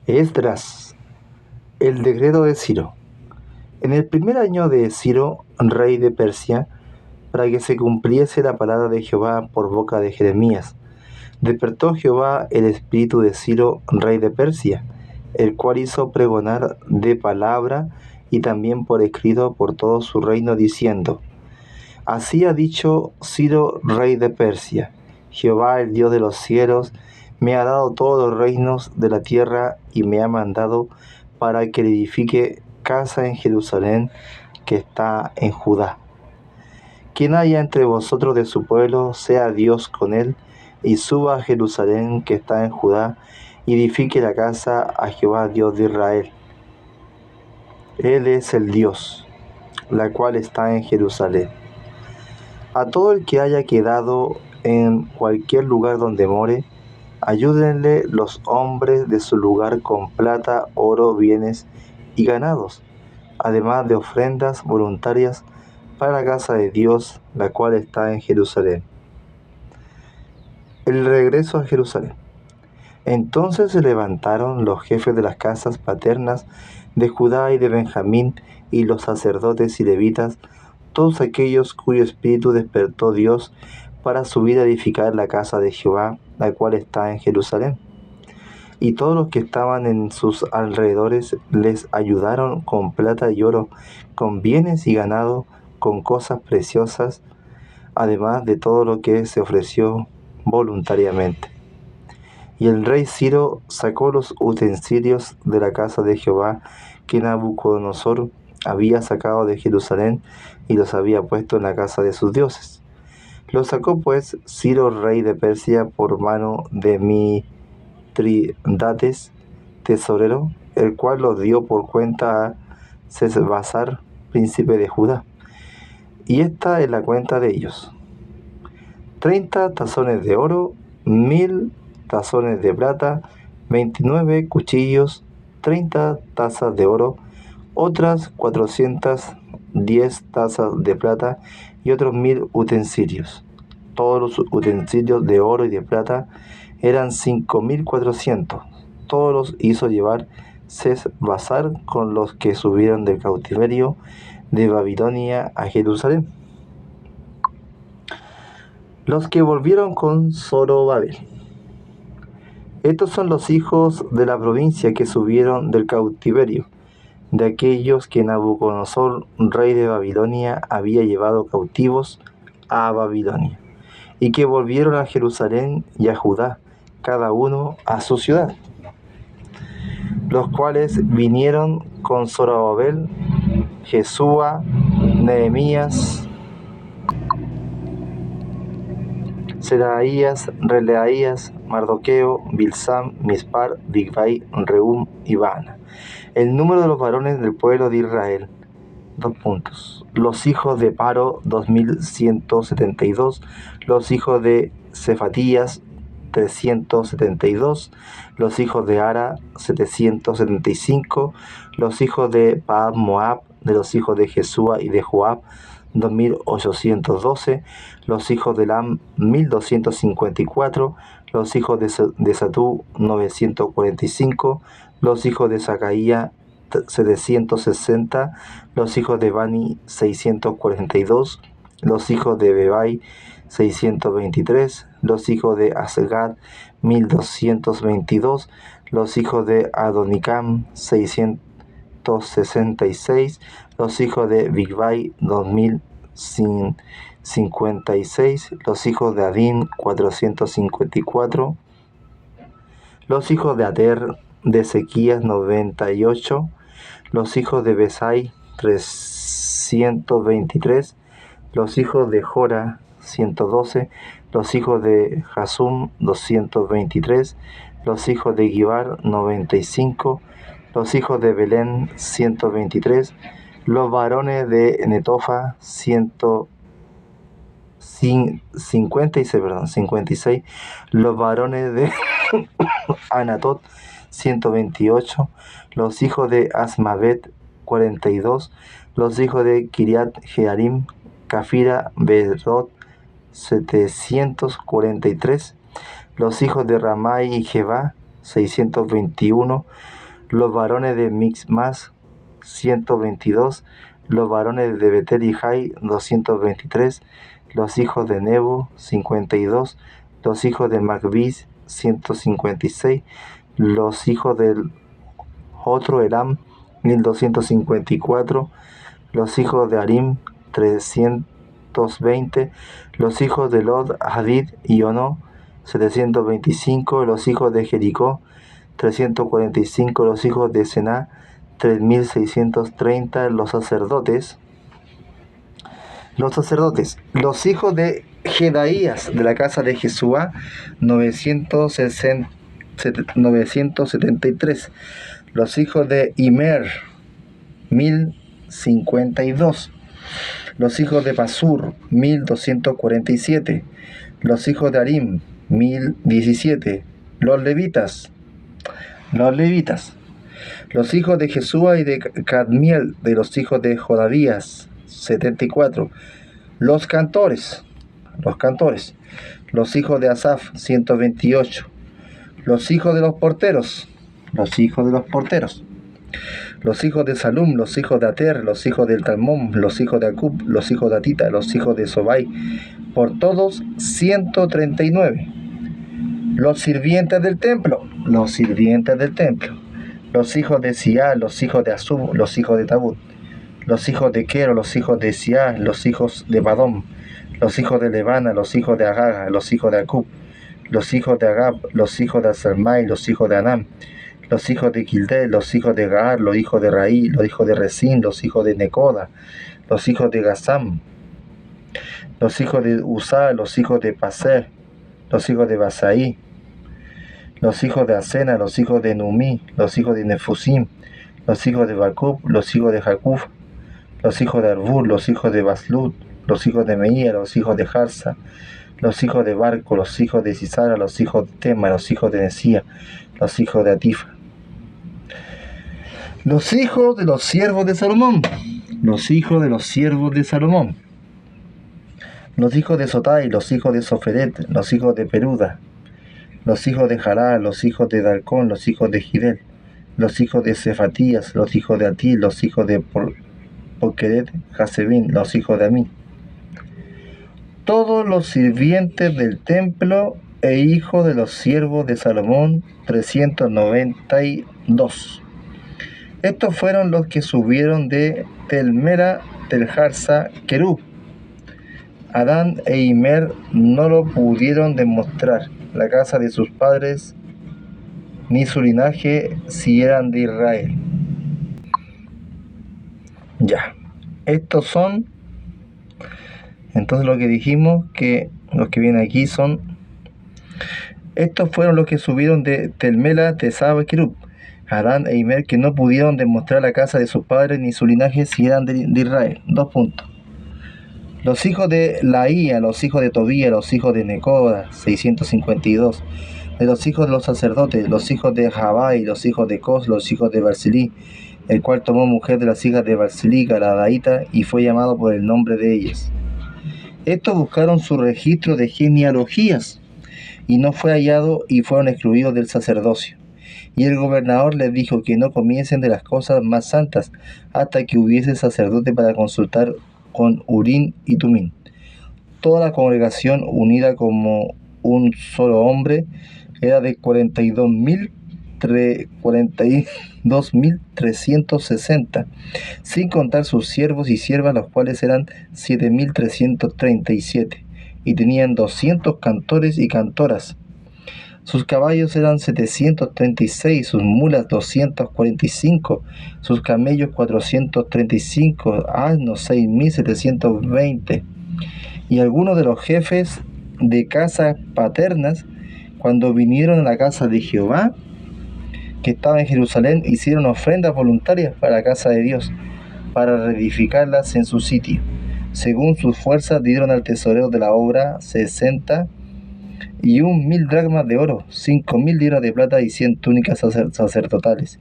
Esdras, el decreto de Ciro. En el primer año de Ciro, rey de Persia, para que se cumpliese la palabra de Jehová por boca de Jeremías, despertó Jehová el espíritu de Ciro, rey de Persia, el cual hizo pregonar de palabra y también por escrito por todo su reino, diciendo: Así ha dicho Ciro, rey de Persia: Jehová, el Dios de los cielos, me ha dado todos los reinos de la tierra y me ha mandado para que le edifique casa en Jerusalén, que está en Judá. Quien haya entre vosotros de su pueblo, sea Dios con él, y suba a Jerusalén, que está en Judá, y edifique la casa a Jehová, Dios de Israel. Él es el Dios, la cual está en Jerusalén. A todo el que haya quedado en cualquier lugar donde more, ayúdenle los hombres de su lugar con plata, oro, bienes y ganados, además de ofrendas voluntarias para la casa de Dios, la cual está en Jerusalén. El regreso a Jerusalén. Entonces se levantaron los jefes de las casas paternas de Judá y de Benjamín, y los sacerdotes y levitas, todos aquellos cuyo espíritu despertó Dios, para subir a edificar la casa de Jehová, la cual está en Jerusalén. Y todos los que estaban en sus alrededores les ayudaron con plata y oro, con bienes y ganado, con cosas preciosas, además de todo lo que se ofreció voluntariamente. Y el rey Ciro sacó los utensilios de la casa de Jehová que Nabucodonosor había sacado de Jerusalén, y los había puesto en la casa de sus dioses. Los sacó pues Ciro, rey de Persia, por mano de Mitridates, tesorero, el cual los dio por cuenta a Sesbazar, príncipe de Judá. Y esta es la cuenta de ellos: 30 tazones de oro, 1000 tazones de plata, 29 cuchillos, 30 tazas de oro, otras 410 tazas de plata y otros 1000 utensilios. Todos los utensilios de oro y de plata eran 5400. Todos los hizo llevar Sesbazar con los que subieron del cautiverio de Babilonia a Jerusalén. Los que volvieron con Zorobabel. Estos son los hijos de la provincia que subieron del cautiverio, de aquellos que Nabucodonosor, rey de Babilonia, había llevado cautivos a Babilonia, y que volvieron a Jerusalén y a Judá, cada uno a su ciudad, los cuales vinieron con Zorobabel, Jesúa, Nehemías, Seraías, Relaías, Mardoqueo, Bilsam, Mispar, Bigvai, Rehum y Baana. El número de los varones del pueblo de Israel. Los hijos de Paro, 2172. Los hijos de Cefatías, 372. Los hijos de Ara, 775. Los hijos de Paab Moab, de los hijos de Jesúa y de Joab, 2812. Los hijos de Lam, 1254. Los hijos de Satú, 945. Los hijos de Zacaía, 760. Los hijos de Bani, 642. Los hijos de Bebai, 623. Los hijos de Asgad, 1222. Los hijos de Adonicam, 666. Los hijos de Bigvai, 2056. Los hijos de Adín, 454. Los hijos de Ater, de Ezequías, 98. Los hijos de Besai, 323. Los hijos de Jora, 112. Los hijos de Jasum, 223. Los hijos de Gibar, 95. Los hijos de Belén, 123. Los varones de Netofa, 56. Los varones de Anatot, 128. Los hijos de Asmavet, 42. Los hijos de Kiriat Jearim, Cafira, Bedot, 743. Los hijos de Ramai y Jeba, 621, los varones de Mixmas, 122, los varones de Betel y Jai, 223, los hijos de Nebo, 52, los hijos de Macbis, 156, los hijos del otro Elam, 1254, los hijos de Arim, 320, los hijos de Lod, Hadid y Ono, 725, los hijos de Jericó, 345, los hijos de Sená, 3630, los sacerdotes, los hijos de Jedaías de la casa de Jesuá, 973, los hijos de Imer, 1052, los hijos de Pasur, 1247, los hijos de Arim, 1017, los levitas, los hijos de Jesúa y de Cadmiel, de los hijos de Jodavías, 74, los cantores, los hijos de Asaf, 128, los hijos de los porteros, los hijos de Salum, los hijos de Ater, los hijos del Talmón, los hijos de Acub, los hijos de Atita, los hijos de Sobai, por todos 139. Los sirvientes del templo, los hijos de Siá, los hijos de Asub, los hijos de Tabut, los hijos de Quero, los hijos de Siá, los hijos de Badom, los hijos de Levana, los hijos de Agaga, los hijos de Acub, los hijos de Agab, los hijos de Salmai, los hijos de Anam, los hijos de Gildel, los hijos de Gaar, los hijos de Raí, los hijos de Resín, los hijos de Necoda, los hijos de Gazam, los hijos de Usá, los hijos de Paser, los hijos de Basaí, los hijos de Asena, los hijos de Numí, los hijos de Nefusim, los hijos de Bacub, los hijos de Jacuf, los hijos de Arbur, los hijos de Baslut, los hijos de Meía, los hijos de Jarsa, los hijos de Barco, los hijos de Sisara, los hijos de Tema, los hijos de Nesía, los hijos de Atifa. Los hijos de los siervos de Salomón, los hijos de Sotai, los hijos de Soferet, los hijos de Peruda, los hijos de Jará, los hijos de Dalcón, los hijos de Gidel, los hijos de Cefatías, los hijos de Atil, los hijos de Poqueret, Hasebín, los hijos de Amí. Todos los sirvientes del templo e hijos de los siervos de Salomón, 392. Estos fueron los que subieron de Telmera, Teljarsa, Querub. Adán e Imer no lo pudieron demostrar, la casa de sus padres, ni su linaje, si eran de Israel. Ya, estos son, entonces lo que dijimos, que los que vienen aquí son, estos fueron los que subieron de Telmela, Tesaba y Querub, Adán e Imer, que no pudieron demostrar la casa de sus padres, ni su linaje, si eran de Israel. 2 puntos. Los hijos de Laía, los hijos de Tobía, los hijos de Necoda, 652. De los hijos de los sacerdotes, los hijos de Jabai, los hijos de Cos, los hijos de Barzilí, el cual tomó mujer de las hijas de Barzilí, Galadaíta, y fue llamado por el nombre de ellas. Estos buscaron su registro de genealogías, y no fue hallado, y fueron excluidos del sacerdocio. Y el gobernador les dijo que no comiesen de las cosas más santas, hasta que hubiese sacerdote para consultar con Urín y Tumín. Toda la congregación, unida como un solo hombre, era de 42.360, sin contar sus siervos y siervas, los cuales eran 7.337, y tenían 200 cantores y cantoras. Sus caballos eran 736, sus mulas 245, sus camellos 435, asnos 6.720. Y algunos de los jefes de casas paternas, cuando vinieron a la casa de Jehová, que estaba en Jerusalén, hicieron ofrendas voluntarias para la casa de Dios, para reedificarlas en su sitio. Según sus fuerzas, dieron al tesorero de la obra 61.000 dracmas de oro, 5.000 libras de plata y 100 túnicas sacerdotales.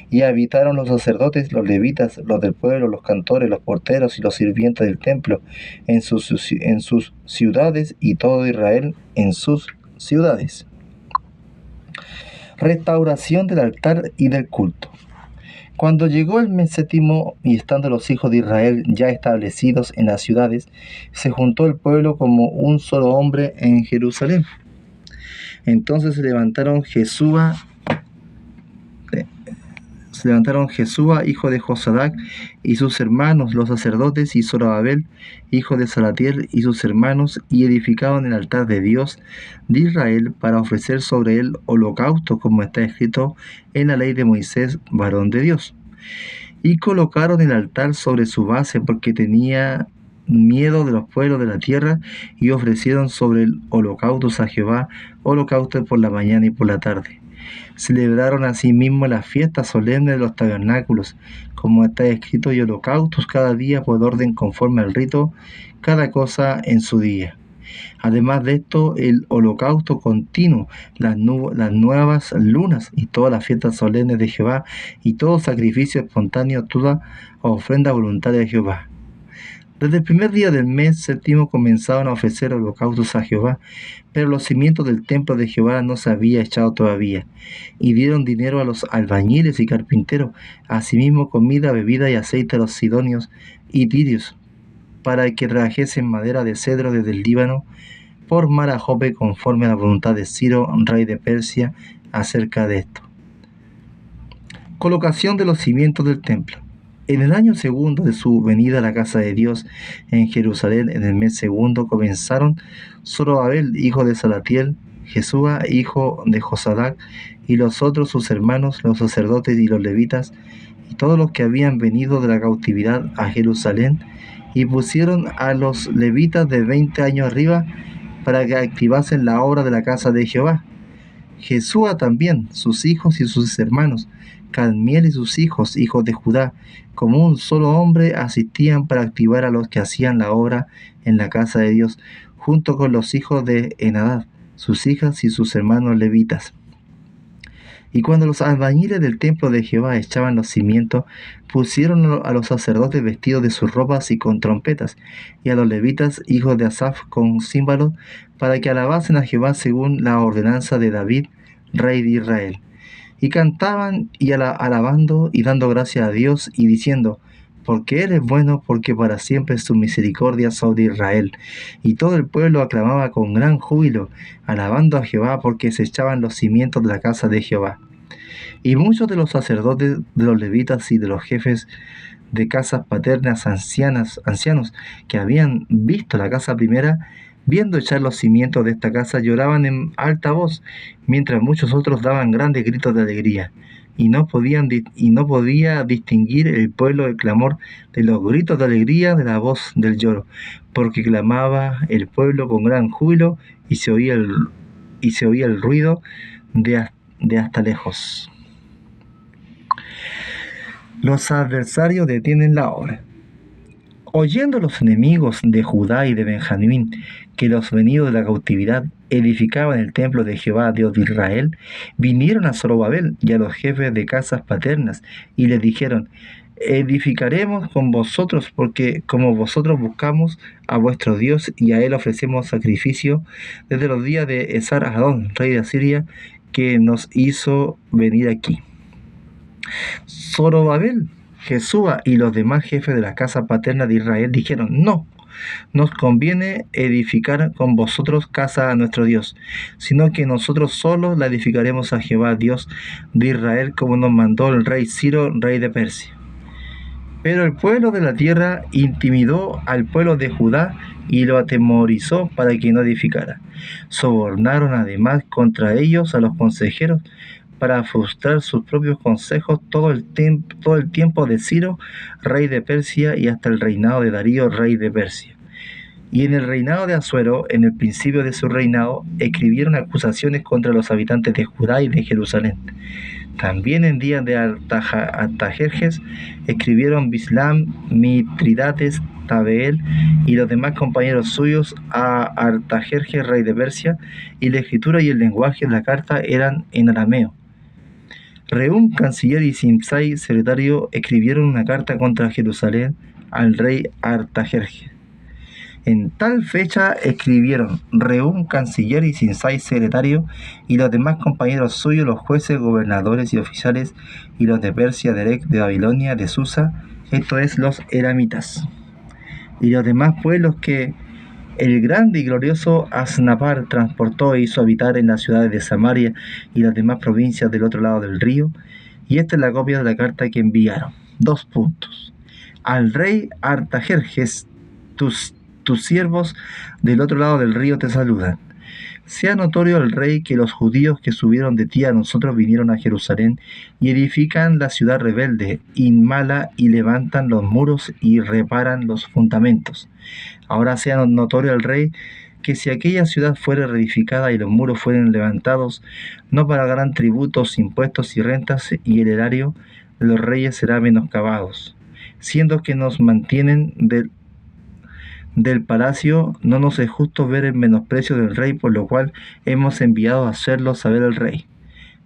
Y habitaron los sacerdotes, los levitas, los del pueblo, los cantores, los porteros y los sirvientes del templo en sus ciudades, y todo Israel en sus ciudades. Restauración del altar y del culto. Cuando llegó el mes séptimo y estando los hijos de Israel ya establecidos en las ciudades, se juntó el pueblo como un solo hombre en Jerusalén. Entonces se levantaron Jesúa, hijo de Josadac, y sus hermanos, los sacerdotes, y Zorobabel, hijo de Salatiel, y sus hermanos, y edificaron el altar de Dios de Israel para ofrecer sobre él holocausto, como está escrito en la ley de Moisés, varón de Dios. Y colocaron el altar sobre su base porque tenía miedo de los pueblos de la tierra, y ofrecieron sobre el holocaustos a Jehová, holocausto por la mañana y por la tarde. Celebraron asimismo las fiestas solemnes de los tabernáculos, como está escrito, y holocaustos cada día por orden conforme al rito, cada cosa en su día. Además de esto, el holocausto continuo, las nuevas lunas y todas las fiestas solemnes de Jehová, y todo sacrificio espontáneo, toda ofrenda voluntaria de Jehová. Desde el primer día del mes séptimo comenzaron a ofrecer holocaustos a Jehová, pero los cimientos del templo de Jehová no se había echado todavía, y dieron dinero a los albañiles y carpinteros, asimismo comida, bebida y aceite a los sidonios y tirios, para que trajesen madera de cedro desde el Líbano, por mar a Jope, conforme a la voluntad de Ciro, rey de Persia, acerca de esto. Colocación de los cimientos del templo. En el año segundo de su venida a la casa de Dios en Jerusalén, en el mes segundo, comenzaron Zorobabel, hijo de Salatiel, Jesúa, hijo de Josadac, y los otros sus hermanos, los sacerdotes y los levitas, y todos los que habían venido de la cautividad a Jerusalén, y pusieron a los levitas de 20 años arriba para que activasen la obra de la casa de Jehová. Jesúa también, sus hijos y sus hermanos, Cadmiel y sus hijos, hijos de Judá, como un solo hombre, asistían para activar a los que hacían la obra en la casa de Dios, junto con los hijos de Henadad, sus hijas y sus hermanos levitas. Y cuando los albañiles del templo de Jehová echaban los cimientos, pusieron a los sacerdotes vestidos de sus ropas y con trompetas, y a los levitas, hijos de Asaf, con címbalos, para que alabasen a Jehová según la ordenanza de David, rey de Israel. Y cantaban y alabando y dando gracias a Dios y diciendo, porque Él es bueno, porque para siempre es su misericordia sobre Israel. Y todo el pueblo aclamaba con gran júbilo, alabando a Jehová, porque se echaban los cimientos de la casa de Jehová. Y muchos de los sacerdotes, de los levitas y de los jefes de casas paternas ancianos, que habían visto la casa primera, viendo echar los cimientos de esta casa, lloraban en alta voz, mientras muchos otros daban grandes gritos de alegría. Y no podía distinguir el pueblo el clamor de los gritos de alegría de la voz del lloro, porque clamaba el pueblo con gran júbilo, y se oía el ruido de hasta lejos. Los adversarios detienen la obra. Oyendo los enemigos de Judá y de Benjamín que los venidos de la cautividad edificaban el templo de Jehová, Dios de Israel, vinieron a Zorobabel y a los jefes de casas paternas y les dijeron, edificaremos con vosotros, porque como vosotros buscamos a vuestro Dios y a él ofrecemos sacrificio desde los días de Esar-Hadón, rey de Asiria, que nos hizo venir aquí. Zorobabel, Jesúa y los demás jefes de la casa paterna de Israel dijeron, no, nos conviene edificar con vosotros casa a nuestro Dios, sino que nosotros solos la edificaremos a Jehová, Dios de Israel, como nos mandó el rey Ciro, rey de Persia. Pero el pueblo de la tierra intimidó al pueblo de Judá y lo atemorizó para que no edificara. Sobornaron además contra ellos a los consejeros para frustrar sus propios consejos todo el tiempo de Ciro, rey de Persia, y hasta el reinado de Darío, rey de Persia. Y en el reinado de Asuero, en el principio de su reinado, escribieron acusaciones contra los habitantes de Judá y de Jerusalén. También en días de Artajerjes escribieron Bislam, Mitridates, Tabeel y los demás compañeros suyos a Artajerjes, rey de Persia, y la escritura y el lenguaje de la carta eran en arameo. Reum, canciller, y Simsai, secretario, escribieron una carta contra Jerusalén al rey Artajerjes. En tal fecha escribieron Rehum, canciller, y Sinsai, secretario, y los demás compañeros suyos, los jueces, gobernadores y oficiales, y los de Persia, de Erech, de Babilonia, de Susa, esto es, los elamitas, y los demás pueblos que el grande y glorioso Asnapar transportó e hizo habitar en las ciudades de Samaria y las demás provincias del otro lado del río. Y esta es la copia de la carta que enviaron. 2 puntos. Al rey Artajerjes, tus siervos del otro lado del río te saludan. Sea notorio al rey que los judíos que subieron de ti a nosotros vinieron a Jerusalén y edifican la ciudad rebelde, inmala, y levantan los muros y reparan los fundamentos. Ahora sea notorio al rey que si aquella ciudad fuere reedificada y los muros fueren levantados, no pagarán tributos, impuestos y rentas, y el erario de los reyes será menoscabado, siendo que nos mantienen del palacio. No nos es justo ver el menosprecio del rey, por lo cual hemos enviado a hacerlo saber al rey,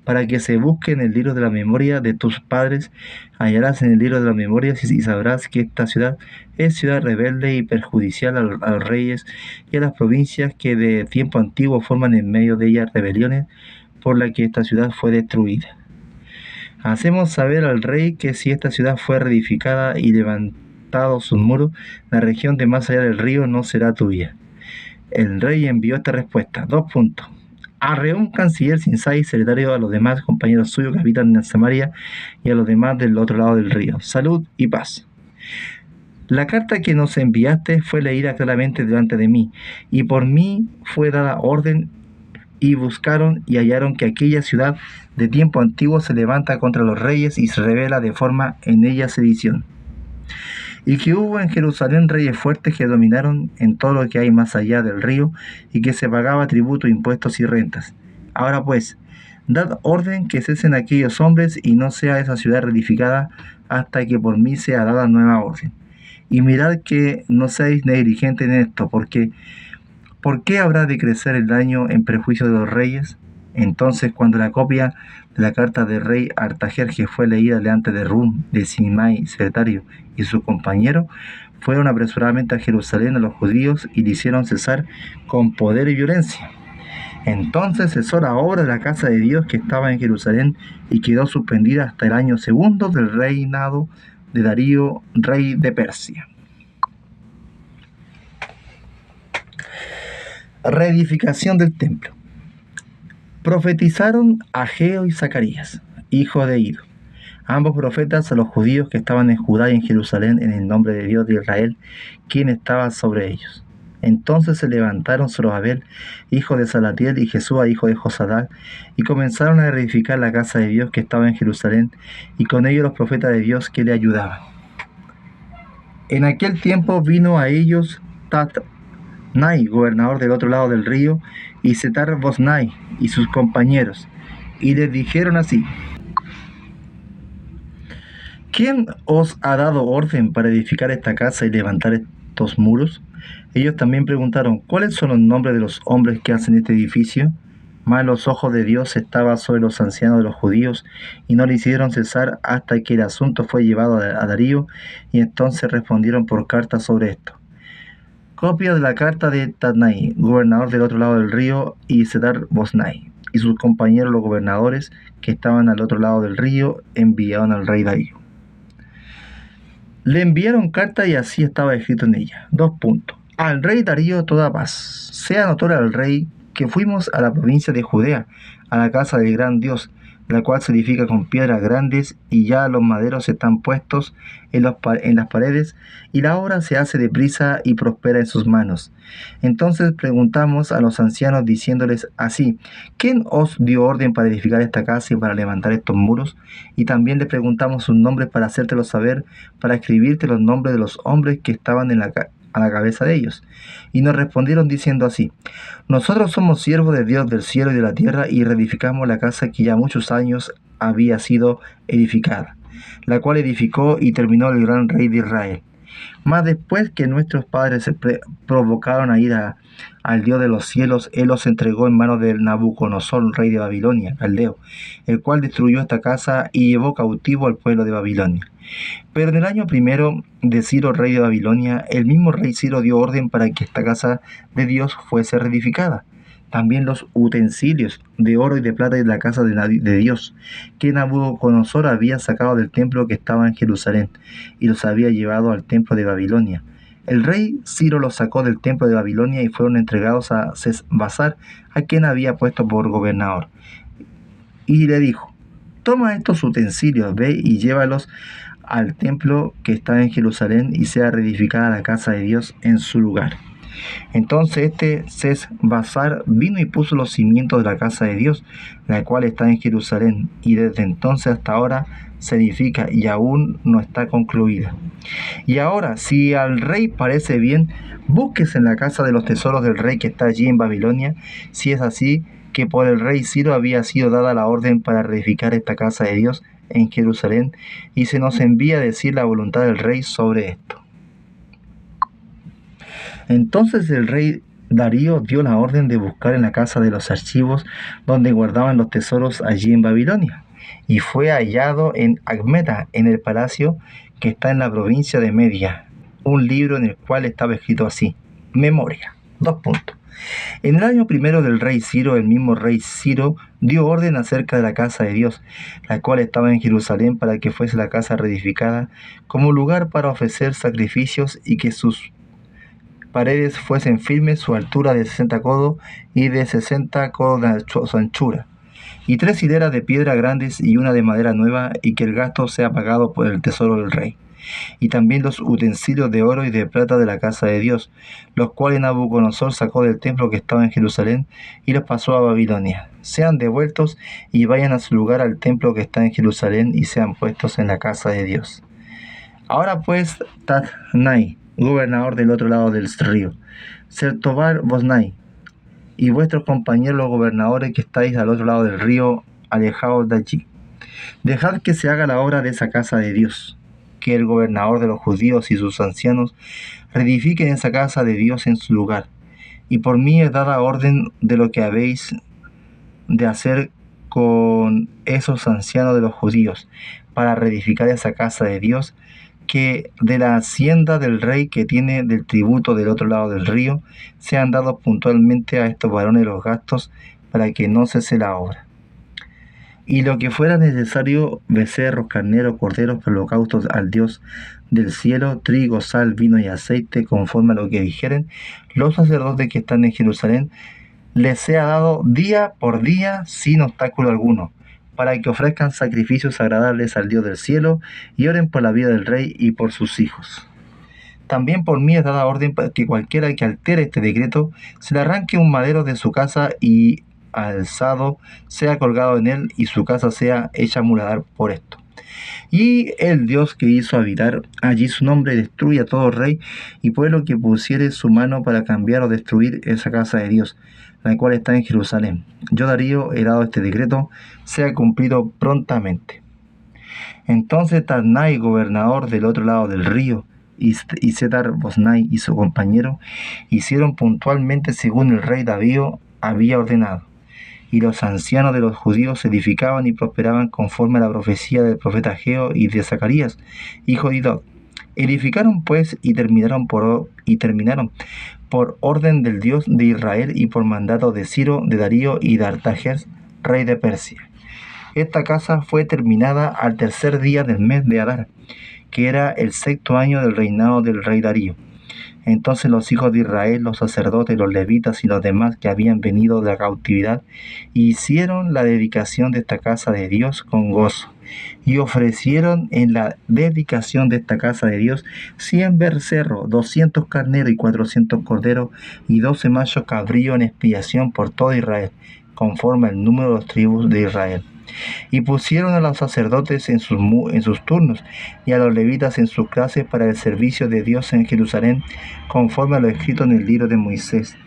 para que se busque en el libro de la memoria de tus padres. Hallarás en el libro de la memoria y sabrás que esta ciudad es ciudad rebelde y perjudicial a los reyes y a las provincias que de tiempo antiguo forman en medio de ellas rebeliones, por la que esta ciudad fue destruida. Hacemos saber al rey que si esta ciudad fue reedificada y levantados sus muros, la región de más allá del río no será tuya. El rey envió esta respuesta. 2 puntos. A Rehum, canciller, Sinsai, secretario, a los demás compañeros suyos que habitan en Samaria y a los demás del otro lado del río. Salud y paz. La carta que nos enviaste fue leída claramente delante de mí, y por mí fue dada orden, y buscaron y hallaron que aquella ciudad de tiempo antiguo se levanta contra los reyes y se revela de forma en ella sedición. Y que hubo en Jerusalén reyes fuertes que dominaron en todo lo que hay más allá del río, y que se pagaba tributo, impuestos y rentas. Ahora pues, dad orden que cesen aquellos hombres, y no sea esa ciudad reedificada hasta que por mí sea dada nueva orden. Y mirad que no seáis negligentes en esto, porque ¿por qué habrá de crecer el daño en perjuicio de los reyes? Entonces, cuando la copia de la carta del rey Artajerjes fue leída delante de Rehum, de Simei, secretario, y sus compañeros, fueron apresuradamente a Jerusalén a los judíos y le hicieron cesar con poder y violencia. Entonces cesó la obra de la casa de Dios que estaba en Jerusalén y quedó suspendida hasta el año 2 del reinado de Darío, rey de Persia. Reedificación del templo. Profetizaron Ageo y Zacarías, hijo de Ido, ambos profetas, a los judíos que estaban en Judá y en Jerusalén, en el nombre de Dios de Israel, quien estaba sobre ellos. Entonces se levantaron Zorobabel, hijo de Salatiel, y Jesúa, hijo de Josadac, y comenzaron a reedificar la casa de Dios que estaba en Jerusalén, y con ellos los profetas de Dios que le ayudaban. En aquel tiempo vino a ellos Tatnai, gobernador del otro lado del río, y Setar-Boznai y sus compañeros, y les dijeron así: ¿quién os ha dado orden para edificar esta casa y levantar estos muros? Ellos también preguntaron: ¿cuáles son los nombres de los hombres que hacen este edificio? Mas los ojos de Dios estaban sobre los ancianos de los judíos, y no le hicieron cesar hasta que el asunto fue llevado a Darío, y entonces respondieron por carta sobre esto. Copia de la carta de Tatnai, gobernador del otro lado del río, y Setar-Boznai, y sus compañeros los gobernadores que estaban al otro lado del río, enviaron al rey Darío. Le enviaron carta y así estaba escrito en ella. 2 puntos. Al rey Darío toda paz. Sea notorio al rey que fuimos a la provincia de Judea, a la casa del gran Dios, la cual se edifica con piedras grandes, y ya los maderos están puestos en las paredes, y la obra se hace deprisa y prospera en sus manos. Entonces preguntamos a los ancianos, diciéndoles así: ¿quién os dio orden para edificar esta casa y para levantar estos muros? Y también les preguntamos sus nombres para hacértelo saber, para escribirte los nombres de los hombres que estaban a la cabeza de ellos. Y nos respondieron diciendo así: nosotros somos siervos de Dios del cielo y de la tierra, y reedificamos la casa que ya muchos años había sido edificada, la cual edificó y terminó el gran rey de Israel. Mas después que nuestros padres se provocaron a ir al Dios de los cielos, él los entregó en manos de Nabucodonosor, rey de Babilonia, caldeo, el cual destruyó esta casa y llevó cautivo al pueblo de Babilonia. Pero en el año primero de Ciro, rey de Babilonia, el mismo rey Ciro dio orden para que esta casa de Dios fuese reedificada. También los utensilios de oro y de plata de la casa de Dios, que Nabucodonosor había sacado del templo que estaba en Jerusalén, y los había llevado al templo de Babilonia. El rey Ciro los sacó del templo de Babilonia y fueron entregados a Sesbazar, a quien había puesto por gobernador. Y le dijo: toma estos utensilios, ve y llévalos al templo que está en Jerusalén, y sea reedificada la casa de Dios en su lugar. Entonces Sesbazar vino y puso los cimientos de la casa de Dios, la cual está en Jerusalén, y desde entonces hasta ahora se edifica y aún no está concluida. Y ahora, si al rey parece bien, búsquese en la casa de los tesoros del rey que está allí en Babilonia, si es así que por el rey Ciro había sido dada la orden para reedificar esta casa de Dios en Jerusalén, y se nos envía a decir la voluntad del rey sobre esto. Entonces el rey Darío dio la orden de buscar en la casa de los archivos donde guardaban los tesoros allí en Babilonia, y fue hallado en Acmeta, en el palacio que está en la provincia de Media, un libro en el cual estaba escrito así: Memoria. En el año primero del rey Ciro, el mismo rey Ciro dio orden acerca de la casa de Dios, la cual estaba en Jerusalén, para que fuese la casa reedificada como lugar para ofrecer sacrificios, y que sus paredes fuesen firmes, su altura de 60 codos y de 60 codos de su anchura, y 3 hileras de piedra grandes y una de madera nueva, y que el gasto sea pagado por el tesoro del rey. Y también los utensilios de oro y de plata de la casa de Dios, los cuales Nabucodonosor sacó del templo que estaba en Jerusalén y los pasó a Babilonia, sean devueltos y vayan a su lugar al templo que está en Jerusalén, y sean puestos en la casa de Dios. Ahora pues, Tatnai, gobernador del otro lado del río, Sertobar-Bosnai, y vuestros compañeros los gobernadores que estáis al otro lado del río, alejaos de allí. Dejad que se haga la obra de esa casa de Dios, que el gobernador de los judíos y sus ancianos reedifiquen esa casa de Dios en su lugar. Y por mí es dada orden de lo que habéis de hacer con esos ancianos de los judíos, para reedificar esa casa de Dios, que de la hacienda del rey que tiene del tributo del otro lado del río, sean dados puntualmente a estos varones los gastos, para que no cese la obra. Y lo que fuera necesario, becerros, carneros, corderos, para holocaustos al Dios del cielo, trigo, sal, vino y aceite, conforme a lo que dijeren los sacerdotes que están en Jerusalén, les sea dado día por día sin obstáculo alguno, para que ofrezcan sacrificios agradables al Dios del cielo, y oren por la vida del rey y por sus hijos. También por mí es dada orden para que cualquiera que altere este decreto, se le arranque un madero de su casa, y alzado sea colgado en él, y su casa sea hecha muladar por esto. Y el Dios que hizo habitar allí su nombre destruya a todo rey y pueblo que pusiere su mano para cambiar o destruir esa casa de Dios, la cual está en Jerusalén. Yo, Darío, he dado este decreto, sea cumplido prontamente. Entonces Tatnai, gobernador del otro lado del río, y Setar-Bosnai y su compañero hicieron puntualmente según el rey Darío había ordenado. Y los ancianos de los judíos edificaban y prosperaban conforme a la profecía del profeta Ageo y de Zacarías, hijo de Idod. Edificaron pues y terminaron por orden del Dios de Israel, y por mandato de Ciro, de Darío y de Artajerjes, rey de Persia. Esta casa fue terminada al tercer día del mes de Adar, que era el 6º año del reinado del rey Darío. Entonces los hijos de Israel, los sacerdotes, los levitas y los demás que habían venido de la cautividad, hicieron la dedicación de esta casa de Dios con gozo, y ofrecieron en la dedicación de esta casa de Dios 100 becerros, 200 carneros y 400 corderos, y 12 machos cabríos en expiación por todo Israel, conforme al número de los tribus de Israel. Y pusieron a los sacerdotes en sus turnos, y a los levitas en sus clases para el servicio de Dios en Jerusalén, conforme a lo escrito en el libro de Moisés.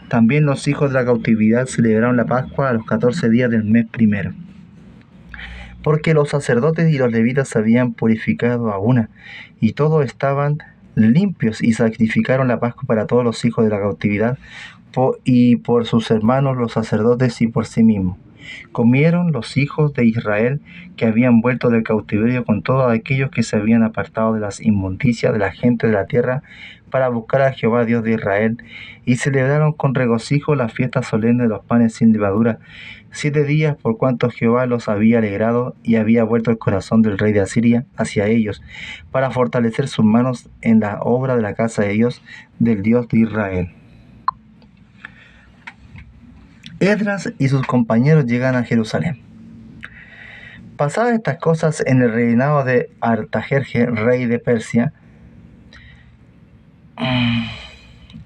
También los hijos de la cautividad celebraron la Pascua a los 14 días del mes primero, porque los sacerdotes y los levitas se habían purificado a una, y todos estaban limpios, y sacrificaron la Pascua para todos los hijos de la cautividad, y por sus hermanos los sacerdotes, y por sí mismos. Comieron los hijos de Israel que habían vuelto del cautiverio con todos aquellos que se habían apartado de las inmundicias de la gente de la tierra para buscar a Jehová Dios de Israel, y celebraron con regocijo la fiesta solemne de los panes sin levadura, 7 días, por cuanto Jehová los había alegrado y había vuelto el corazón del rey de Asiria hacia ellos, para fortalecer sus manos en la obra de la casa de Dios, del Dios de Israel. Esdras y sus compañeros llegan a Jerusalén. Pasadas estas cosas en el reinado de Artajerjes, rey de Persia,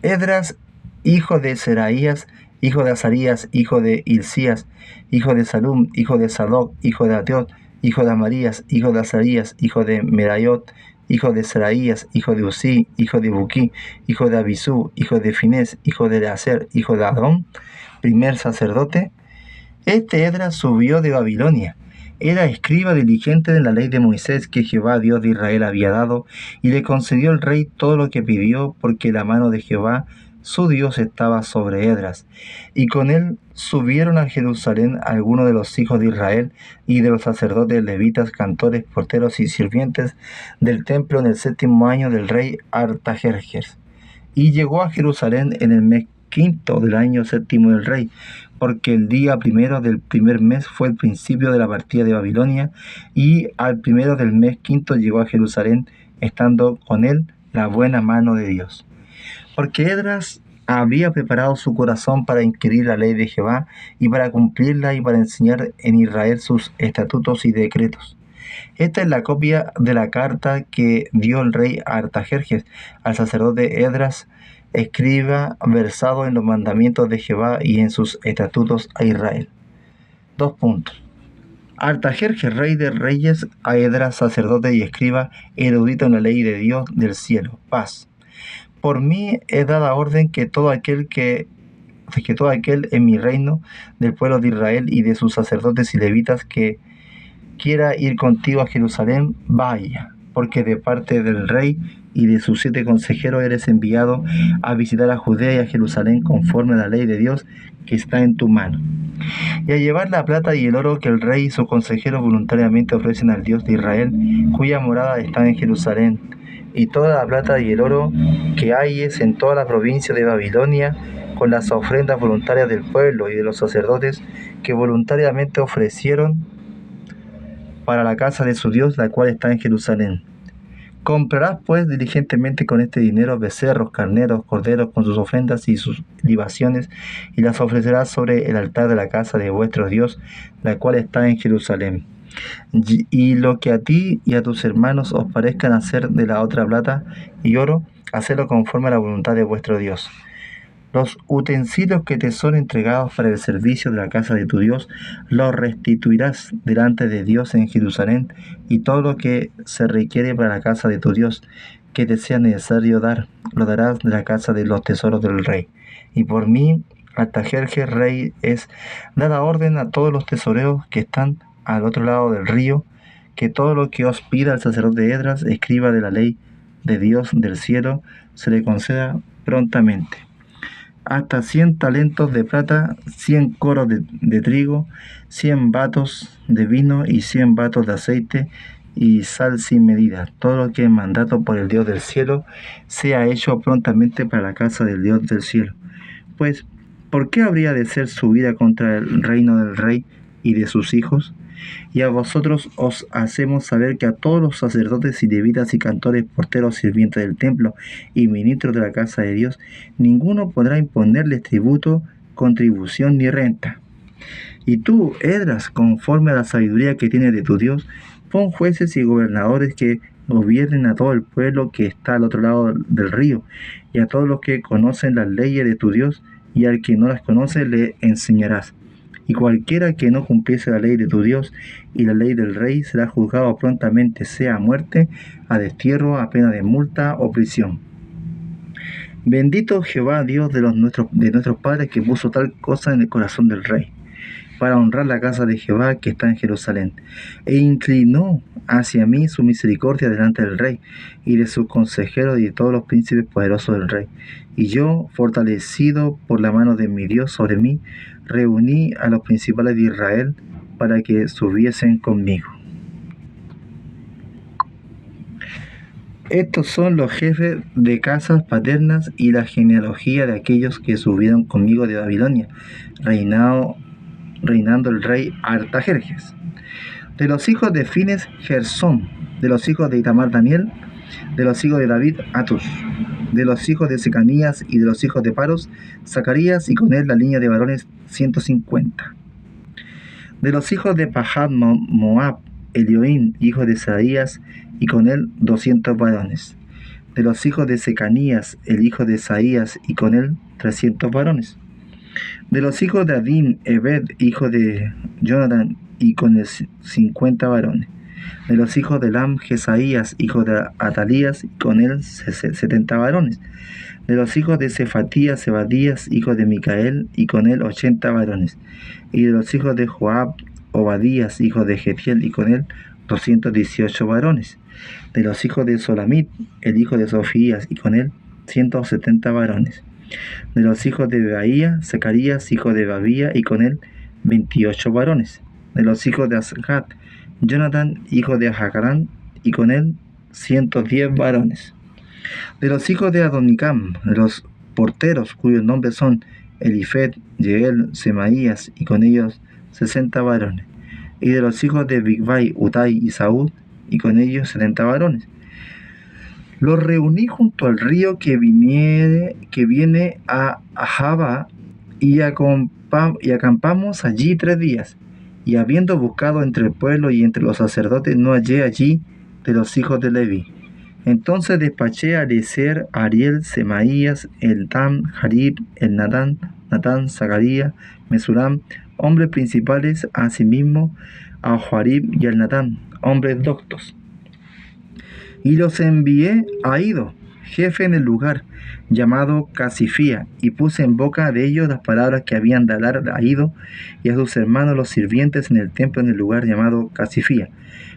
Esdras, hijo de Seraías, hijo de Azarías, hijo de Hilcías, hijo de Salum, hijo de Sadoc, hijo de Ateot, hijo de Amarías, hijo de Azarías, hijo de Merayot, hijo de Seraías, hijo de Uzí, hijo de Buquí, hijo de Abisú, hijo de Finés, hijo de Eleazar, hijo de Adón, primer sacerdote. Este Esdras subió de Babilonia. Era escriba diligente de la ley de Moisés que Jehová Dios de Israel había dado, y le concedió el rey todo lo que pidió, porque la mano de Jehová su Dios estaba sobre Esdras. Y con él subieron a Jerusalén algunos de los hijos de Israel y de los sacerdotes, levitas, cantores, porteros y sirvientes del templo en el 7º año del rey Artajerjes. Y llegó a Jerusalén en el mes 5º del año 7º del rey, porque el día 1 del primer mes fue el principio de la partida de Babilonia, y al 1 del mes 5 llegó a Jerusalén, estando con él la buena mano de Dios. Porque Esdras había preparado su corazón para inquirir la ley de Jehová, y para cumplirla, y para enseñar en Israel sus estatutos y decretos. Esta es la copia de la carta que dio el rey Artajerjes al sacerdote Esdras, escriba, versado en los mandamientos de Jehová y en sus estatutos a Israel. 2 puntos. Artajerjes, rey de reyes, a Esdras, sacerdote y escriba, erudito en la ley de Dios del cielo. Paz. Por mí he dado orden que todo aquel en mi reino, del pueblo de Israel y de sus sacerdotes y levitas, que quiera ir contigo a Jerusalén, vaya, porque de parte del rey y de sus 7 consejeros eres enviado a visitar a Judea y a Jerusalén conforme a la ley de Dios que está en tu mano, y a llevar la plata y el oro que el rey y sus consejeros voluntariamente ofrecen al Dios de Israel, cuya morada está en Jerusalén, y toda la plata y el oro que hayes en toda la provincia de Babilonia, con las ofrendas voluntarias del pueblo y de los sacerdotes que voluntariamente ofrecieron para la casa de su Dios, la cual está en Jerusalén. Comprarás pues diligentemente con este dinero becerros, carneros, corderos con sus ofrendas y sus libaciones, y las ofrecerás sobre el altar de la casa de vuestro Dios, la cual está en Jerusalén. Y lo que a ti y a tus hermanos os parezcan hacer de la otra plata y oro, hacedlo conforme a la voluntad de vuestro Dios. Los utensilios que te son entregados para el servicio de la casa de tu Dios, los restituirás delante de Dios en Jerusalén, y todo lo que se requiere para la casa de tu Dios, que te sea necesario dar, lo darás de la casa de los tesoros del rey. Y por mí, Artajerjes, rey, es dada orden a todos los tesoreros que están al otro lado del río, que todo lo que os pida el sacerdote Esdras, escriba de la ley de Dios del cielo, se le conceda prontamente. Hasta 100 talentos de plata, 100 coros de trigo, 100 batos de vino y 100 batos de aceite y sal sin medida. Todo lo que es mandato por el Dios del cielo sea hecho prontamente para la casa del Dios del cielo. Pues, ¿por qué habría de ser subida contra el reino del rey y de sus hijos? Y a vosotros os hacemos saber que a todos los sacerdotes y levitas y cantores, porteros, sirvientes del templo y ministros de la casa de Dios, ninguno podrá imponerles tributo, contribución ni renta. Y tú, Esdras, conforme a la sabiduría que tienes de tu Dios, pon jueces y gobernadores que gobiernen a todo el pueblo que está al otro lado del río, y a todos los que conocen las leyes de tu Dios, y al que no las conoce le enseñarás. Y cualquiera que no cumpliese la ley de tu Dios y la ley del rey será juzgado prontamente, sea a muerte, a destierro, a pena de multa o prisión. Bendito Jehová, Dios de nuestros padres, que puso tal cosa en el corazón del rey, para honrar la casa de Jehová que está en Jerusalén, e inclinó hacia mí su misericordia delante del rey, y de sus consejeros y de todos los príncipes poderosos del rey. Y yo, fortalecido por la mano de mi Dios sobre mí, reuní a los principales de Israel para que subiesen conmigo. Estos son los jefes de casas paternas y la genealogía de aquellos que subieron conmigo de Babilonia, reinando el rey Artajerjes. De los hijos de Fines, Gersón. De los hijos de Itamar, Daniel. De los hijos de David, Atus. De los hijos de Secanías y de los hijos de Paros, Zacarías, y con él la línea de varones 150. De los hijos de Pahat Moab, Elioín, hijo de Isaías, y con él 200 varones. De los hijos de Secanías, el hijo de Isaías, y con él 300 varones. De los hijos de Adín, Ebed, hijo de Jonathan, y con él 50 varones. De los hijos de Elam, Jesaías, hijo de Atalías, y con él 70 varones. De los hijos de Cefatías, Zebadías, hijo de Micael, y con él 80 varones. Y de los hijos de Joab, Obadías, hijo de Jetiel, y con él 218 varones. De los hijos de Solamit, el hijo de Sofías, y con él 170 varones. De los hijos de Beaía, Zacarías, hijo de Babía, y con él 28 varones. De los hijos de Azgat, Jonathan, hijo de Hacarán, y con él 110 varones. De los hijos de Adonicam, de los porteros, cuyos nombres son Elifet, Yeel, Semaías, y con ellos 60 varones. Y de los hijos de Bigvai, Utai y Saúd, y con ellos 70 varones. Los reuní junto al río que viene a Ahava, y acampamos allí 3 días. Y habiendo buscado entre el pueblo y entre los sacerdotes, no hallé allí de los hijos de Leví. Entonces despaché a Eliezer, Ariel, Semaías, Eltam, Jarib, Elnatán, Zacarías, Mesulam, hombres principales, asimismo a Joarib y Elnatán, hombres doctos. Y los envié a Ido, jefe en el lugar llamado Casifía, y puse en boca de ellos las palabras que habían de hablar a Ido y a sus hermanos los sirvientes en el templo en el lugar llamado Casifía,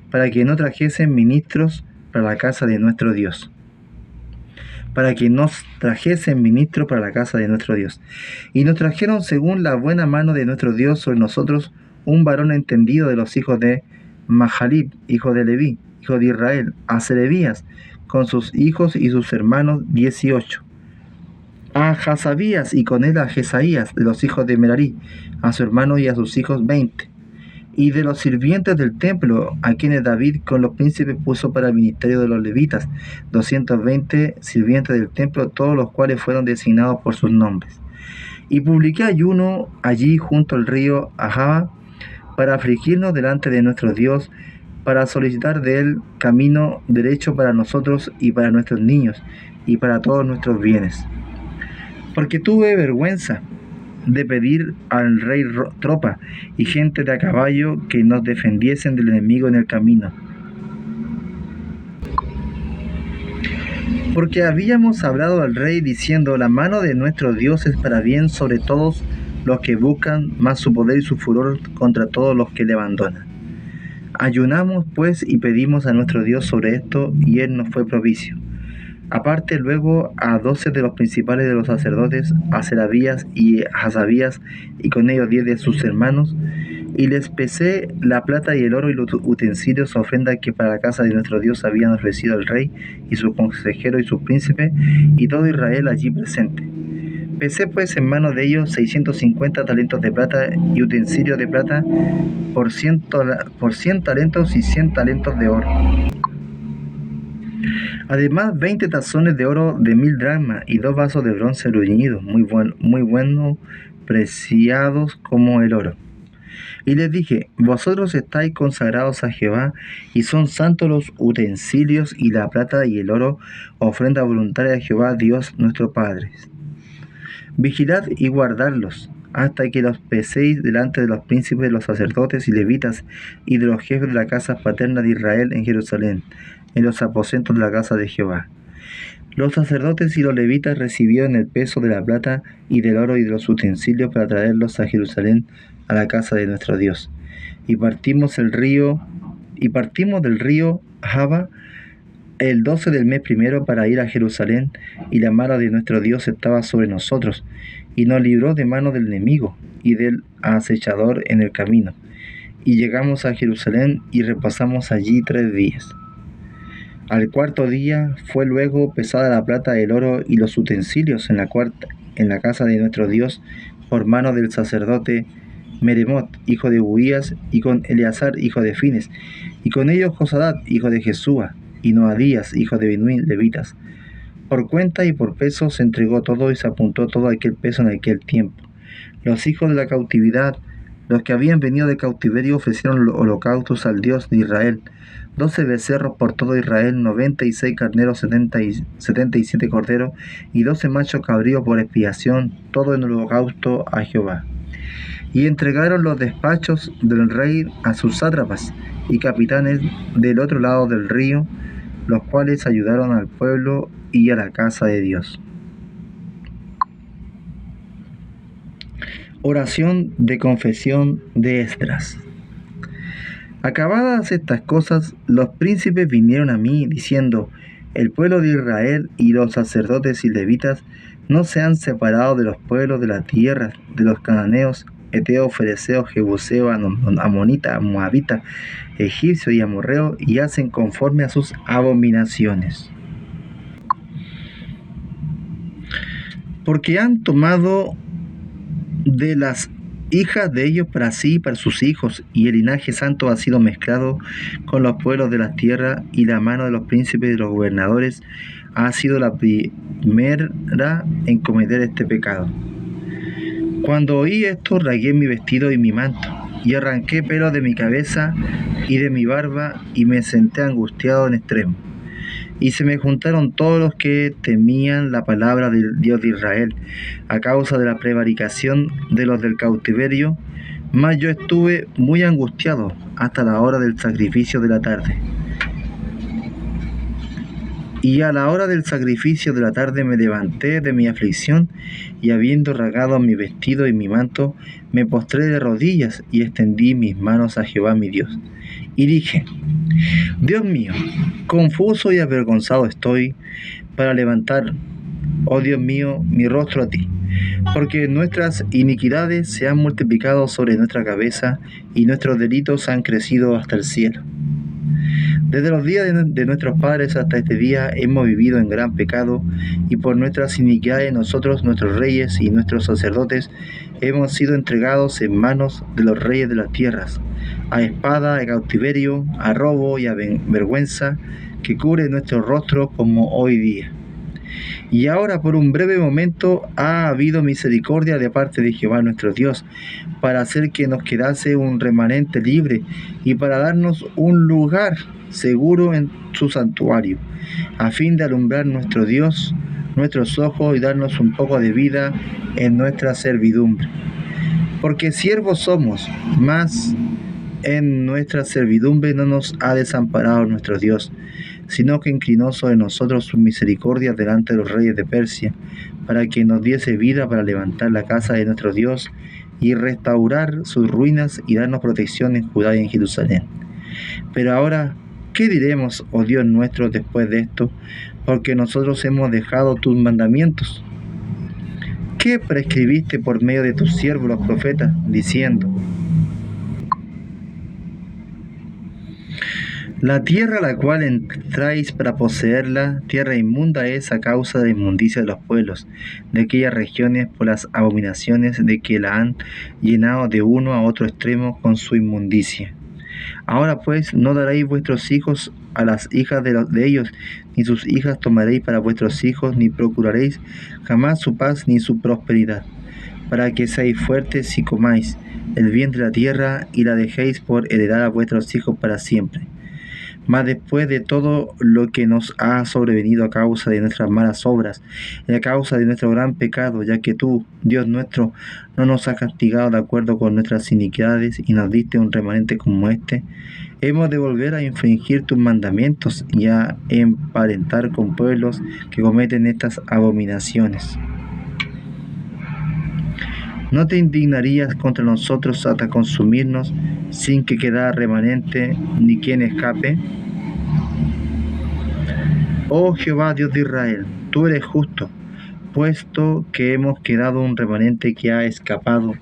para que no trajesen ministros para la casa de nuestro Dios. Y nos trajeron según la buena mano de nuestro Dios sobre nosotros un varón entendido de los hijos de Mahalib, hijo de Leví, hijo de Israel, a Serebías, con sus hijos y sus hermanos 18. A Hasabías, y con él a Jesaías, de los hijos de Merarí, a su hermano y a sus hijos 20. Y de los sirvientes del templo, a quienes David con los príncipes puso para el ministerio de los levitas, 220 sirvientes del templo, todos los cuales fueron designados por sus nombres. Y publiqué ayuno allí junto al río Ahava, para afligirnos delante de nuestro Dios, para solicitar de él camino derecho para nosotros y para nuestros niños, y para todos nuestros bienes. Porque tuve vergüenza de pedir al rey tropa y gente de a caballo que nos defendiesen del enemigo en el camino. Porque habíamos hablado al rey diciendo: la mano de nuestro Dios es para bien sobre todos los que buscan, más su poder y su furor contra todos los que le abandonan. Ayunamos pues y pedimos a nuestro Dios sobre esto, y él nos fue propicio. Aparte luego a 12 de los principales de los sacerdotes, a Serabías y a Hasabías, y con ellos 10 de sus hermanos, y les pesé la plata y el oro y los utensilios, ofrenda que para la casa de nuestro Dios habían ofrecido el rey y sus consejeros y sus príncipes, y todo Israel allí presente. Pesé pues en manos de ellos 650 talentos de plata y utensilios de plata por 100 talentos y 100 talentos de oro. Además 20 tazones de oro de 1000 dracmas y 2 vasos de bronce bruñidos, muy buenos, preciados como el oro. Y les dije: vosotros estáis consagrados a Jehová, y son santos los utensilios y la plata y el oro, ofrenda voluntaria a Jehová Dios nuestro Padre. Vigilad y guardadlos, hasta que los peséis delante de los príncipes, de los sacerdotes y levitas, y de los jefes de la casa paterna de Israel en Jerusalén, en los aposentos de la casa de Jehová. Los sacerdotes y los levitas recibieron el peso de la plata y del oro y de los utensilios para traerlos a Jerusalén, a la casa de nuestro Dios. Y partimos del río Ahava el 12 del mes primero para ir a Jerusalén, y la mano de nuestro Dios estaba sobre nosotros, y nos libró de mano del enemigo y del acechador en el camino. Y llegamos a Jerusalén y repasamos allí 3 días. Al cuarto día fue luego pesada la plata, el oro y los utensilios en la casa de nuestro Dios por mano del sacerdote Meremot, hijo de Urías, y con Eleazar, hijo de Fines, y con ellos Josadat, hijo de Jesúa, y Noadías, hijo de Binuí, levitas. Por cuenta y por peso se entregó todo y se apuntó todo aquel peso en aquel tiempo. Los hijos de la cautividad, los que habían venido de cautiverio, ofrecieron holocaustos al Dios de Israel: 12 becerros por todo Israel, 96 carneros, 77 corderos, y 12 machos cabríos por expiación, todo en holocausto a Jehová. Y entregaron los despachos del rey a sus sátrapas y capitanes del otro lado del río, los cuales ayudaron al pueblo y a la casa de Dios. Oración de confesión de Esdras. Acabadas estas cosas, los príncipes vinieron a mí, diciendo: el pueblo de Israel y los sacerdotes y levitas no se han separado de los pueblos de la tierra, de los cananeos, heteos, fereceos, jebuseos, amonitas, moabitas, egipcios y amorreos, y hacen conforme a sus abominaciones. Porque han tomado de las hijas de ellos para sí y para sus hijos, y el linaje santo ha sido mezclado con los pueblos de la tierra, y la mano de los príncipes y de los gobernadores ha sido la primera en cometer este pecado. Cuando oí esto, rasgué mi vestido y mi manto, y arranqué pelo de mi cabeza y de mi barba, y me senté angustiado en extremo. Y se me juntaron todos los que temían la palabra del Dios de Israel, a causa de la prevaricación de los del cautiverio, mas yo estuve muy angustiado hasta la hora del sacrificio de la tarde. Y a la hora del sacrificio de la tarde me levanté de mi aflicción, y habiendo rasgado mi vestido y mi manto, me postré de rodillas y extendí mis manos a Jehová mi Dios. Y dije: Dios mío, confuso y avergonzado estoy para levantar, oh Dios mío, mi rostro a ti, porque nuestras iniquidades se han multiplicado sobre nuestra cabeza, y nuestros delitos han crecido hasta el cielo. Desde los días de nuestros padres hasta este día hemos vivido en gran pecado, y por nuestras iniquidades nosotros, nuestros reyes y nuestros sacerdotes, hemos sido entregados en manos de los reyes de las tierras, a espada, a cautiverio, a robo y a vergüenza que cubre nuestro rostro como hoy día. Y ahora por un breve momento ha habido misericordia de parte de Jehová nuestro Dios, para hacer que nos quedase un remanente libre, y para darnos un lugar seguro en su santuario, a fin de alumbrar nuestro Dios nuestros ojos y darnos un poco de vida en nuestra servidumbre. Porque siervos somos, mas en nuestra servidumbre no nos ha desamparado nuestro Dios, sino que inclinó sobre nosotros su misericordia delante de los reyes de Persia, para que nos diese vida para levantar la casa de nuestro Dios y restaurar sus ruinas y darnos protección en Judá y en Jerusalén. Pero ahora, ¿qué diremos, oh Dios nuestro, después de esto? Porque nosotros hemos dejado tus mandamientos. ¿Qué prescribiste por medio de tus siervos los profetas, diciendo: la tierra a la cual entráis para poseerla, tierra inmunda es a causa de la inmundicia de los pueblos de aquellas regiones, por las abominaciones de que la han llenado de uno a otro extremo con su inmundicia? Ahora pues, no daréis vuestros hijos a las hijas de ellos, ni sus hijas tomaréis para vuestros hijos, ni procuraréis jamás su paz ni su prosperidad, para que seáis fuertes y comáis el bien de la tierra, y la dejéis por heredad a vuestros hijos para siempre. Mas después de todo lo que nos ha sobrevenido a causa de nuestras malas obras y a causa de nuestro gran pecado, ya que tú, Dios nuestro, no nos has castigado de acuerdo con nuestras iniquidades y nos diste un remanente como este, hemos de volver a infringir tus mandamientos y a emparentar con pueblos que cometen estas abominaciones. ¿No te indignarías contra nosotros hasta consumirnos sin que quedara remanente ni quien escape? Oh Jehová, Dios de Israel, tú eres justo, puesto que hemos quedado un remanente que ha escapado,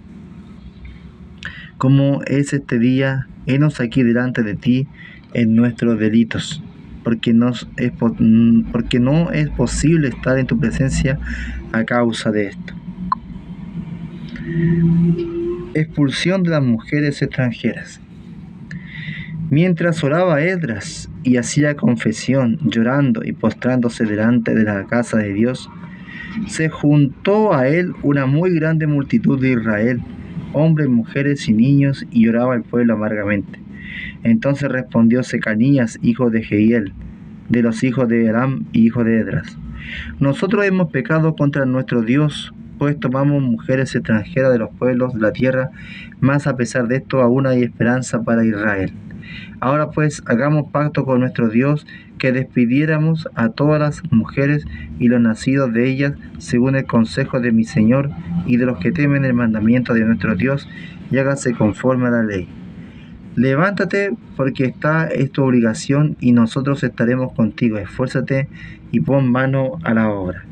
como es este día, henos aquí delante de ti en nuestros delitos, porque no es posible estar en tu presencia a causa de esto. Expulsión de las mujeres extranjeras. Mientras oraba Esdras y hacía confesión, llorando y postrándose delante de la casa de Dios, se juntó a él una muy grande multitud de Israel, hombres, mujeres y niños, y lloraba el pueblo amargamente. Entonces respondió Secanías, hijo de Jehiel, de los hijos de Aram y hijo de Esdras: nosotros hemos pecado contra nuestro Dios, pues tomamos mujeres extranjeras de los pueblos de la tierra, mas a pesar de esto aún hay esperanza para Israel. Ahora pues hagamos pacto con nuestro Dios, que despidiéramos a todas las mujeres y los nacidos de ellas, según el consejo de mi Señor y de los que temen el mandamiento de nuestro Dios, y hágase conforme a la ley. Levántate, porque es tu obligación, y nosotros estaremos contigo. Esfuérzate y pon mano a la obra.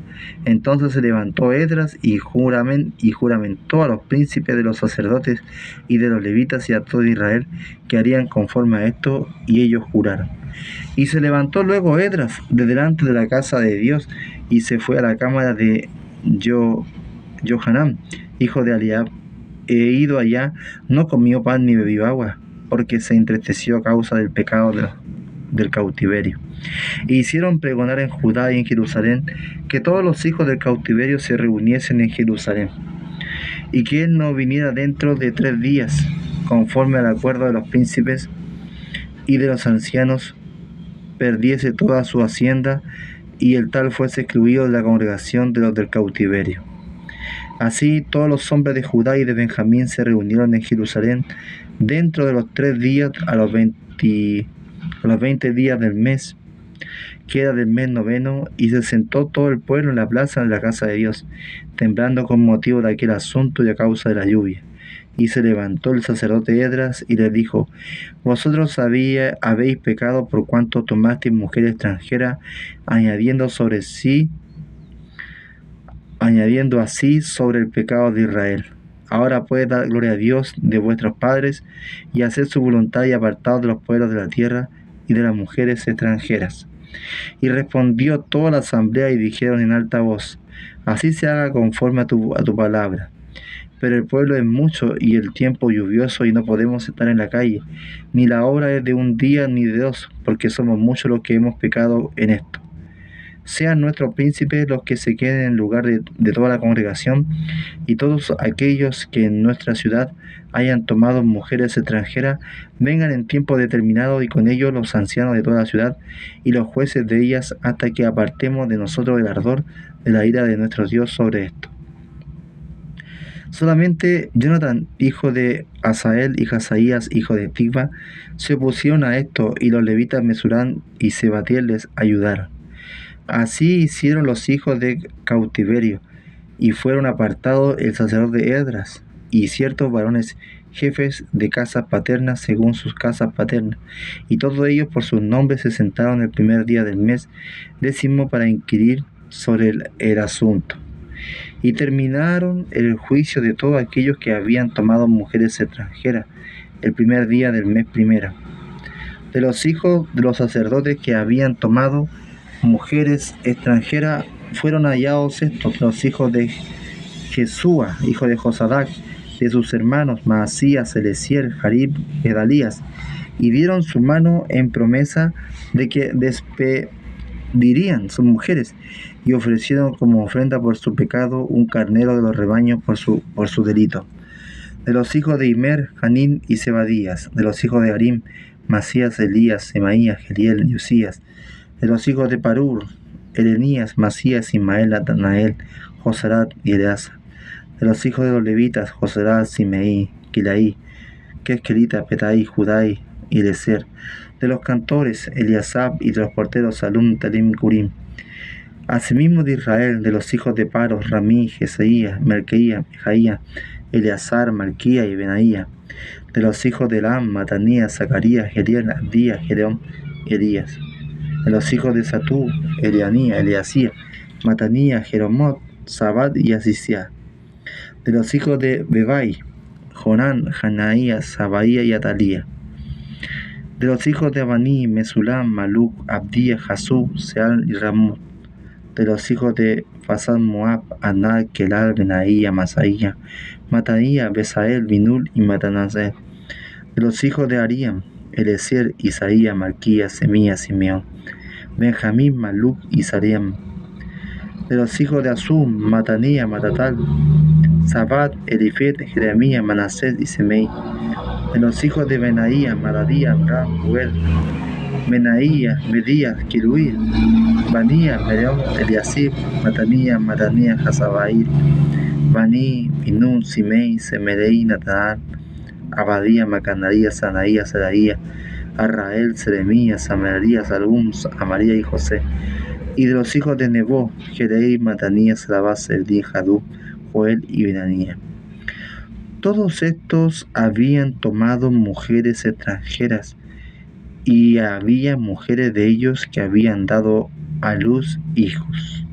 Entonces se levantó Esdras y juramentó a los príncipes de los sacerdotes y de los levitas y a todo Israel que harían conforme a esto, y ellos juraron. Y se levantó luego Esdras de delante de la casa de Dios y se fue a la cámara de Johanán, hijo de Eliab. Ido allá, no comió pan ni bebió agua, porque se entristeció a causa del pecado del cautiverio. E hicieron pregonar en Judá y en Jerusalén que todos los hijos del cautiverio se reuniesen en Jerusalén, y que él no viniera dentro de 3 días, conforme al acuerdo de los príncipes y de los ancianos, perdiese toda su hacienda, y el tal fuese excluido de la congregación de los del cautiverio. Así todos los hombres de Judá y de Benjamín se reunieron en Jerusalén dentro de los 3 días a los 20 días del mes, que era del mes noveno, y se sentó todo el pueblo en la plaza de la casa de Dios, temblando con motivo de aquel asunto y a causa de la lluvia. Y se levantó el sacerdote Esdras y les dijo: vosotros habéis pecado por cuanto tomasteis mujer extranjera, añadiendo así sobre el pecado de Israel. Ahora pues dar gloria a Dios de vuestros padres y hacer su voluntad, y apartados de los pueblos de la tierra y de las mujeres extranjeras. Y respondió toda la asamblea y dijeron en alta voz: así se haga conforme a tu palabra. Pero el pueblo es mucho y el tiempo lluvioso, y no podemos estar en la calle, ni la obra es de un día ni de 2, porque somos muchos los que hemos pecado en esto. Sean nuestros príncipes los que se queden en lugar de toda la congregación, y todos aquellos que en nuestra ciudad hayan tomado mujeres extranjeras vengan en tiempo determinado, y con ellos los ancianos de toda la ciudad y los jueces de ellas, hasta que apartemos de nosotros el ardor de la ira de nuestro Dios sobre esto. Solamente Jonatán, hijo de Asael, y Hazaías, hijo de Tigba, se opusieron a esto, y los levitas Mesurán y Sebatiel les ayudaron. Así hicieron los hijos de cautiverio, y fueron apartados el sacerdote Esdras y ciertos varones jefes de casas paternas según sus casas paternas, y todos ellos por sus nombres se sentaron el primer día del mes 10 para inquirir sobre el asunto. Y terminaron el juicio de todos aquellos que habían tomado mujeres extranjeras el primer día del mes primero. De los hijos de los sacerdotes que habían tomado mujeres extranjeras fueron hallados estos: los hijos de Jesúa, hijo de Josadac, de sus hermanos Maasías, Eliezer, Jarib, Gedalías, y dieron su mano en promesa de que despedirían sus mujeres, y ofrecieron como ofrenda por su pecado un carnero de los rebaños por su delito. De los hijos de Imer, Hanín y Zebadías. De los hijos de Harim, Masías, Elías, Semaías, Geliel y Usías. De los hijos de Parur, Elenías, Masías, Ismael, Natanael, Josarat y Eleasa. De los hijos de los levitas, Josarat, Simeí, Kilaí, Quesquelita, Petai, Judai y Elezer. De los cantores, Eliasab, y de los porteros, Salum, Talim, Curim. Asimismo de Israel, de los hijos de Paros, Ramí, Jesaías, Melquía, Jaía, Eleazar, Malquía y Benaía. De los hijos de Elam, Matanías, Zacarías, Geriel, Abdías, Gedeón y Elías. De los hijos de Satú, Elianía, Eliasía, Matanías, Jeromot, Sabad y Asisia. De los hijos de Bebai, Jonán, Hanaías, Sabaía y Atalía. De los hijos de Abaní, Mesulam, Maluc, Abdía, Jasub, Seal y Ramut. De los hijos de Fasad Moab, Anad, Kelal, Benaía, Masaía, Mataía, Besael, Binul y Matanasel. De los hijos de Ariam, Eliezer, Isaías, Malquías, Semías, Simeón, Benjamín, Maluc y Sariam. De los hijos de Asum, Matanía, Matatal, Sabat, Elifet, Jeremías, Manasés y Semei. De los hijos de Benaía, Maradía, Amram, Joel, Benaía, Medías, Kiruil, Banía, Meriam, Eliasib, Matanía, Hasabail, Bani, Binun, Simei, Semerei, Natanal, Abadía, Macanaría, Sanaía, Seraía, Arrael, Seremías, Samarías, Salum, Amaría y José. Y de los hijos de Nebo, Jerei, Matanías, Salabás, Eldín, Jadú, Joel y Benanía. Todos estos habían tomado mujeres extranjeras, y había mujeres de ellos que habían dado a luz hijos.